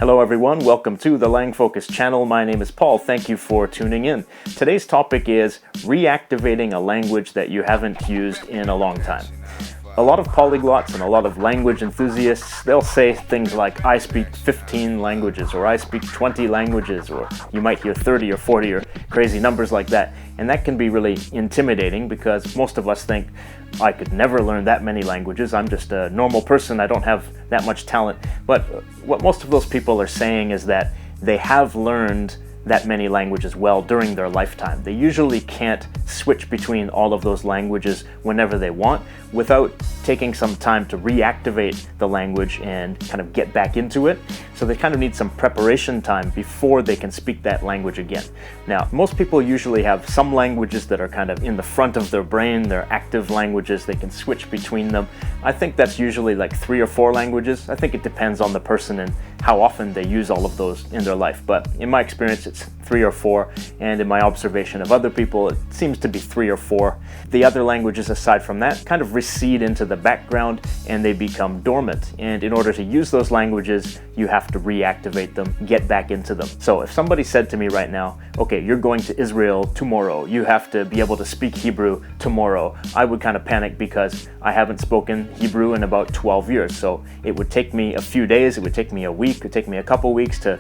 Hello everyone, welcome to the Lang Focus channel. My name is Paul. Thank you for tuning in. Today's topic is reactivating a language that you haven't used in a long time. A lot of polyglots and a lot of language enthusiasts, they'll say things like, I speak 15 languages, or I speak 20 languages, or you might hear 30 or 40 or crazy numbers like that. And that can be really intimidating because most of us think, I could never learn that many languages. I'm just a normal person. I don't have that much talent. But what most of those people are saying is that they have learned that many languages well during their lifetime. They usually can't switch between all of those languages whenever they want without taking some time to reactivate the language and kind of get back into it. So they kind of need some preparation time before they can speak that language again. Now, most people usually have some languages that are kind of in the front of their brain. They're active languages. They can switch between them. I think that's usually like 3 or 4 languages. I think it depends on the person and how often they use all of those in their life. But in my experience, it's 3 or 4, and in my observation of other people, it seems to be 3 or 4. The other languages aside from that kind of recede into the background and they become dormant. And in order to use those languages, you have to reactivate them, get back into them. So if somebody said to me right now, okay, you're going to Israel tomorrow, you have to be able to speak Hebrew tomorrow, I would kind of panic because I haven't spoken Hebrew in about 12 years. So it would take me a few days, it would take me a week, it would take me a couple weeks to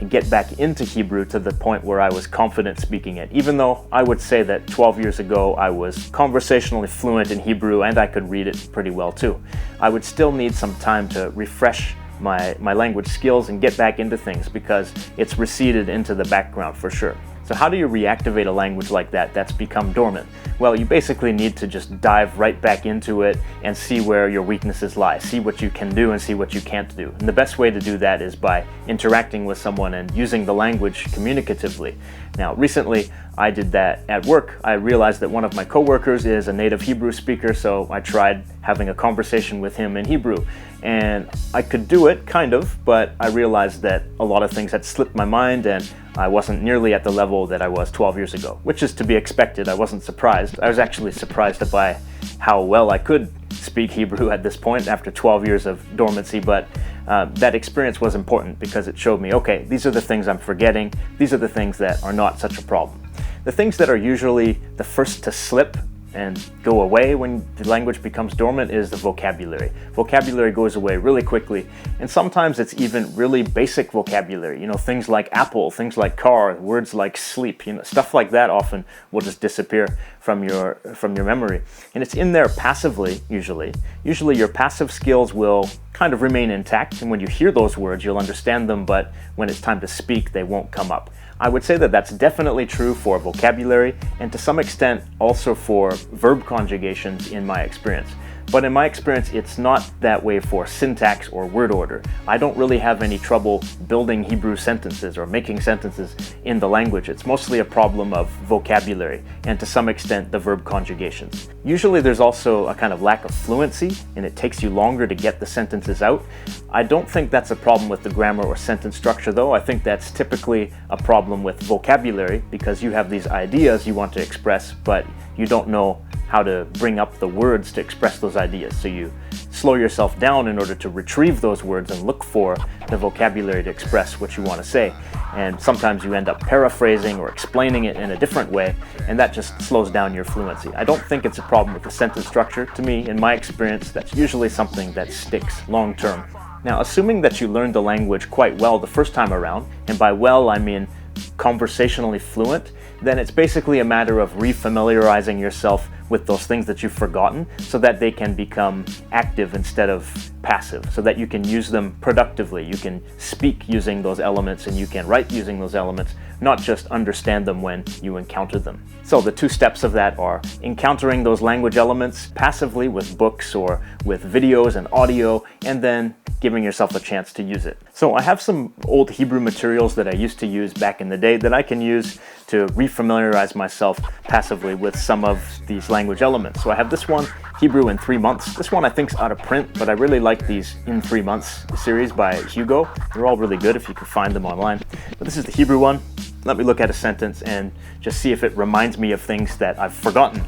get back into Hebrew to the point where I was confident speaking it. Even though I would say that 12 years ago I was conversationally fluent in Hebrew and I could read it pretty well too, I would still need some time to refresh my language skills and get back into things because it's receded into the background for sure. So how do you reactivate a language like that that's become dormant? Well, you basically need to just dive right back into it and see where your weaknesses lie, see what you can do and see what you can't do. And the best way to do that is by interacting with someone and using the language communicatively. Now, recently I did that at work. I realized that one of my coworkers is a native Hebrew speaker, so I tried having a conversation with him in Hebrew. And I could do it, kind of, but I realized that a lot of things had slipped my mind and I wasn't nearly at the level that I was 12 years ago, which is to be expected. I wasn't surprised. I was actually surprised by how well I could speak Hebrew at this point after 12 years of dormancy, but that experience was important because it showed me, okay, these are the things I'm forgetting. These are the things that are not such a problem. The things that are usually the first to slip and go away when the language becomes dormant is the vocabulary. Vocabulary goes away really quickly, and sometimes it's even really basic vocabulary. You know, things like apple, things like car, words like sleep, you know, stuff like that often will just disappear from your memory. And it's in there passively, usually. Usually your passive skills will kind of remain intact, and when you hear those words, you'll understand them, but when it's time to speak, they won't come up. I would say that that's definitely true for vocabulary and to some extent also for verb conjugations in my experience. But in my experience, it's not that way for syntax or word order. I don't really have any trouble building Hebrew sentences or making sentences in the language. It's mostly a problem of vocabulary and to some extent the verb conjugations. Usually there's also a kind of lack of fluency and it takes you longer to get the sentences out. I don't think that's a problem with the grammar or sentence structure though. I think that's typically a problem with vocabulary because you have these ideas you want to express, but you don't know how to bring up the words to express those ideas. So you slow yourself down in order to retrieve those words and look for the vocabulary to express what you want to say. And sometimes you end up paraphrasing or explaining it in a different way, and that just slows down your fluency. I don't think it's a problem with the sentence structure. To me, in my experience, that's usually something that sticks long term. Now, assuming that you learned the language quite well the first time around, and by well I mean conversationally fluent, then it's basically a matter of refamiliarizing yourself with those things that you've forgotten so that they can become active instead of passive, so that you can use them productively. You can speak using those elements and you can write using those elements, not just understand them when you encounter them. So the 2 steps of that are encountering those language elements passively with books or with videos and audio, and then giving yourself a chance to use it. So I have some old Hebrew materials that I used to use back in the day that I can use to refamiliarize myself passively with some of these language elements. So I have this one, Hebrew in 3 months. This one I think is out of print, but I really like these In 3 Months series by Hugo. They're all really good if you can find them online. But this is the Hebrew one. Let me look at a sentence and just see if it reminds me of things that I've forgotten.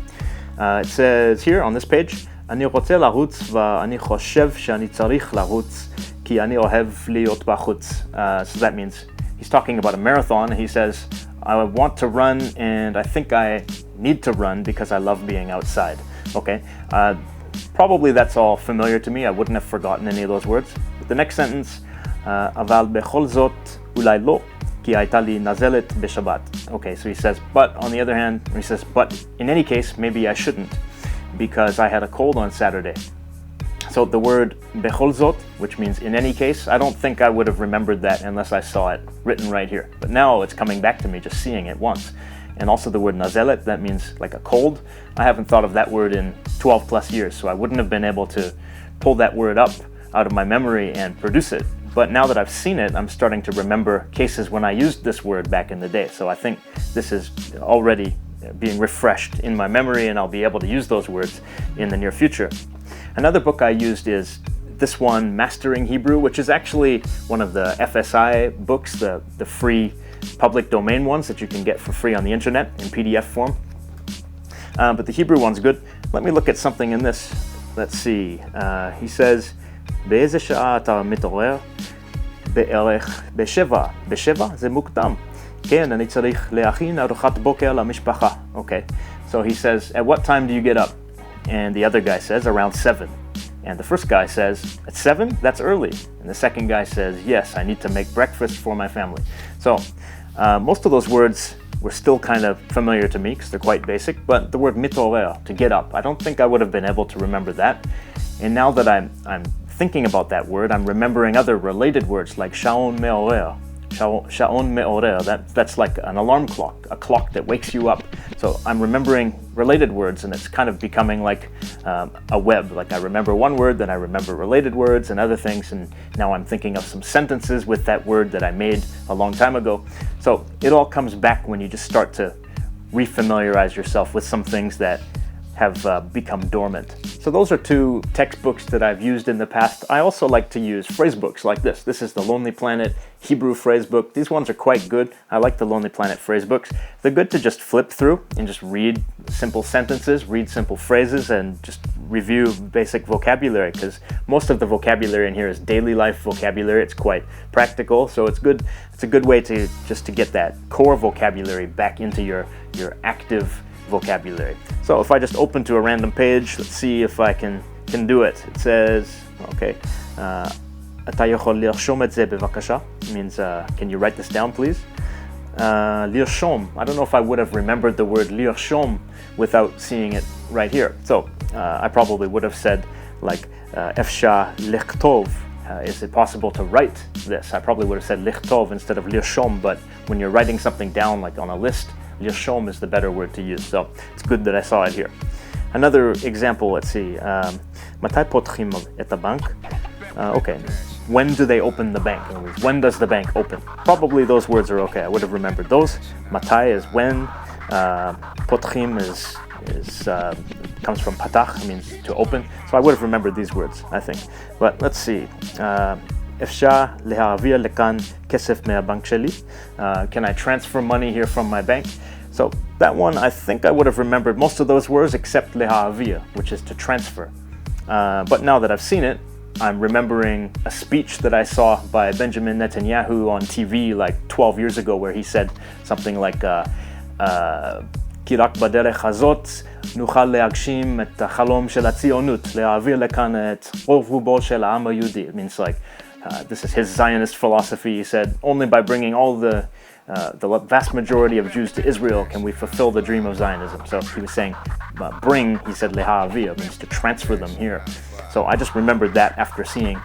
It says here on this page, אני רוצה לרוץ ואני חושב שאני צריך לרוץ כי אני אוהב להיות בחוץ. So that means he's talking about a marathon. He says, I want to run and I think I need to run because I love being outside. Okay, probably that's all familiar to me. I wouldn't have forgotten any of those words. But the next sentence, אבל בכל זאת אולי לא, כי הייתה לי נזלת בשבת. Okay, so he says, but on the other hand, he says, but in any case, maybe I shouldn't because I had a cold on Saturday. So the word bechol zot, which means in any case, I don't think I would have remembered that unless I saw it written right here. But now it's coming back to me just seeing it once. And also the word nazelet, that means like a cold. I haven't thought of that word in 12 plus years, so I wouldn't have been able to pull that word up out of my memory and produce it. But now that I've seen it, I'm starting to remember cases when I used this word back in the day. So I think this is already being refreshed in my memory and I'll be able to use those words in the near future. Another book I used is this one, Mastering Hebrew, which is actually one of the FSI books, the free public domain ones that you can get for free on the internet in PDF form. But the Hebrew one's good. Let me look at something in this. Let's see. He says, באיזה שעה אתה מתעורר? בערך בשבע. בשבע זה מוקדם. כן, אני צריך להכין ארוחת בוקר למשפחה. Okay. So he says, at what time do you get up? And the other guy says, around 7. And the first guy says, at 7? That's early. And the second guy says, yes, I need to make breakfast for my family. So most of those words were still kind of familiar to me because they're quite basic, but the word mitorer, to get up, I don't think I would have been able to remember that. And now that I'm thinking about that word, I'm remembering other related words like shaon meorer. Shaon meorer, that's like an alarm clock, a clock that wakes you up. So I'm remembering related words and it's kind of becoming like a web. Like I remember one word, then I remember related words and other things, and now I'm thinking of some sentences with that word that I made a long time ago. So it all comes back when you just start to refamiliarize yourself with some things that have become dormant. So those are two textbooks that I've used in the past. I also like to use phrase books like this. This is the Lonely Planet Hebrew phrase book. These ones are quite good. I like the Lonely Planet phrase books. They're good to just flip through and just read simple sentences, read simple phrases, and just review basic vocabulary, because most of the vocabulary in here is daily life vocabulary. It's quite practical, so it's good. It's a good way to just to get that core vocabulary back into your active vocabulary. So if I just open to a random page, let's see if I can do it. It says, okay, אתה יכול לרשום את זה בבקשה? Means, can you write this down, please? לרשום. I don't know if I would have remembered the word לרשום without seeing it right here. So I probably would have said like, אפשר לכתוב. Is it possible to write this? I probably would have said לכתוב instead of לרשום, but when you're writing something down like on a list, lirshom is the better word to use, so it's good that I saw it here. Another example, let's see. מתי פותחים את הבנק? Okay, when do they open the bank? In other words, when does the bank open? Probably those words are okay. I would have remembered those. Matai is when. Potchim is comes from patach, means to open. So I would have remembered these words, I think. But let's see. אפשר להעביר לכאן כסף מהבנק שלי? Can I transfer money here from my bank? So that one, I think I would have remembered most of those words except להעביר, which is to transfer. But now that I've seen it, I'm remembering a speech that I saw by Benjamin Netanyahu on TV like 12 years ago, where he said something like, כי רק בדרך הזאת נוכל להגשים את החלום של הציונות, להעביר לכאן את רוב רובו של העם היהודי. It means like, this is his Zionist philosophy. He said, only by bringing all the vast majority of Jews to Israel can we fulfill the dream of Zionism. So he was saying, bring, he said, lehavia, means to transfer them here. So I just remembered that after seeing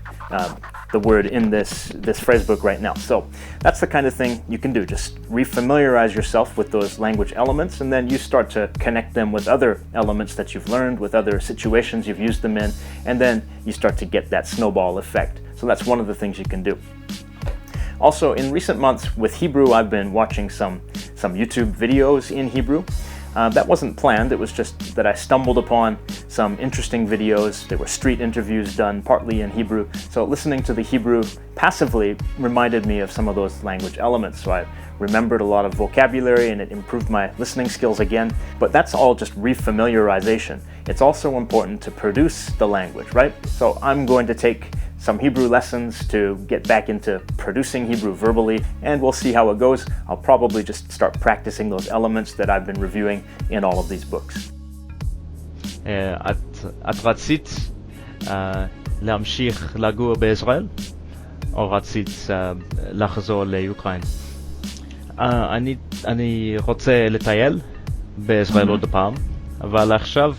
the word in this phrase book right now. So that's the kind of thing you can do. Just refamiliarize yourself with those language elements, and then you start to connect them with other elements that you've learned, with other situations you've used them in, and then you start to get that snowball effect. So that's one of the things you can do. Also, in recent months with Hebrew, I've been watching some YouTube videos in Hebrew. That wasn't planned, it was just that I stumbled upon some interesting videos. They were street interviews done partly in Hebrew. So listening to the Hebrew passively reminded me of some of those language elements. So I remembered a lot of vocabulary and it improved my listening skills again. But that's all just refamiliarization. It's also important to produce the language, right? So I'm going to take some Hebrew lessons to get back into producing Hebrew verbally, and we'll see how it goes. I'll probably just start practicing those elements that I've been reviewing in all of these books. את רצית להמשיך לגור בישראל, או רצית לחזור לאוקראינה? אני רוצה לטייל בישראל עוד פעם, אבל עכשיו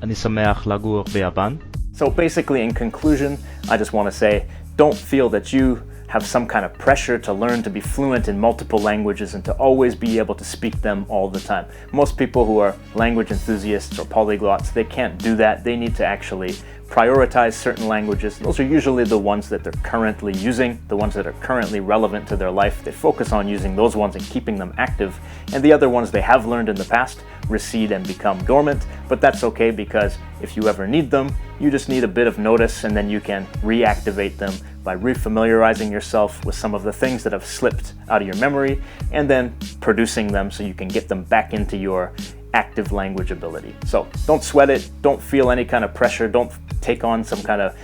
אני שמח לגור ביפן. So basically, in conclusion, I just want to say, don't feel that you have some kind of pressure to learn to be fluent in multiple languages and to always be able to speak them all the time. Most people who are language enthusiasts or polyglots, they can't do that. They need to actually prioritize certain languages. Those are usually the ones that they're currently using, the ones that are currently relevant to their life. They focus on using those ones and keeping them active, and the other ones they have learned in the past recede and become dormant, but that's okay because if you ever need them, you just need a bit of notice and then you can reactivate them by refamiliarizing yourself with some of the things that have slipped out of your memory and then producing them so you can get them back into your active language ability. So don't sweat it, don't feel any kind of pressure, don't take on some kind of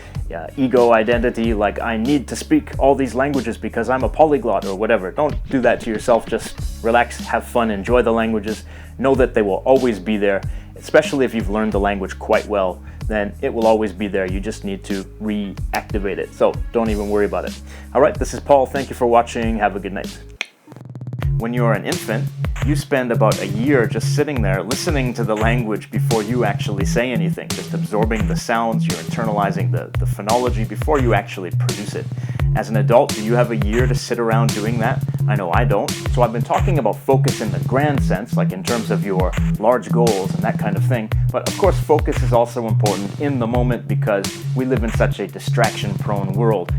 ego identity like I need to speak all these languages because I'm a polyglot or whatever. Don't do that to yourself. Just relax, have fun, enjoy the languages. Know that they will always be there, especially if you've learned the language quite well, then it will always be there. You just need to reactivate it. So don't even worry about it. All right, this is Paul. Thank you for watching. Have a good night. When you're an infant, you spend about a year just sitting there listening to the language before you actually say anything, just absorbing the sounds, you're internalizing the phonology before you actually produce it. As an adult, do you have a year to sit around doing that? I know I don't. So I've been talking about focus in the grand sense, like in terms of your large goals and that kind of thing. But of course, focus is also important in the moment because we live in such a distraction-prone world.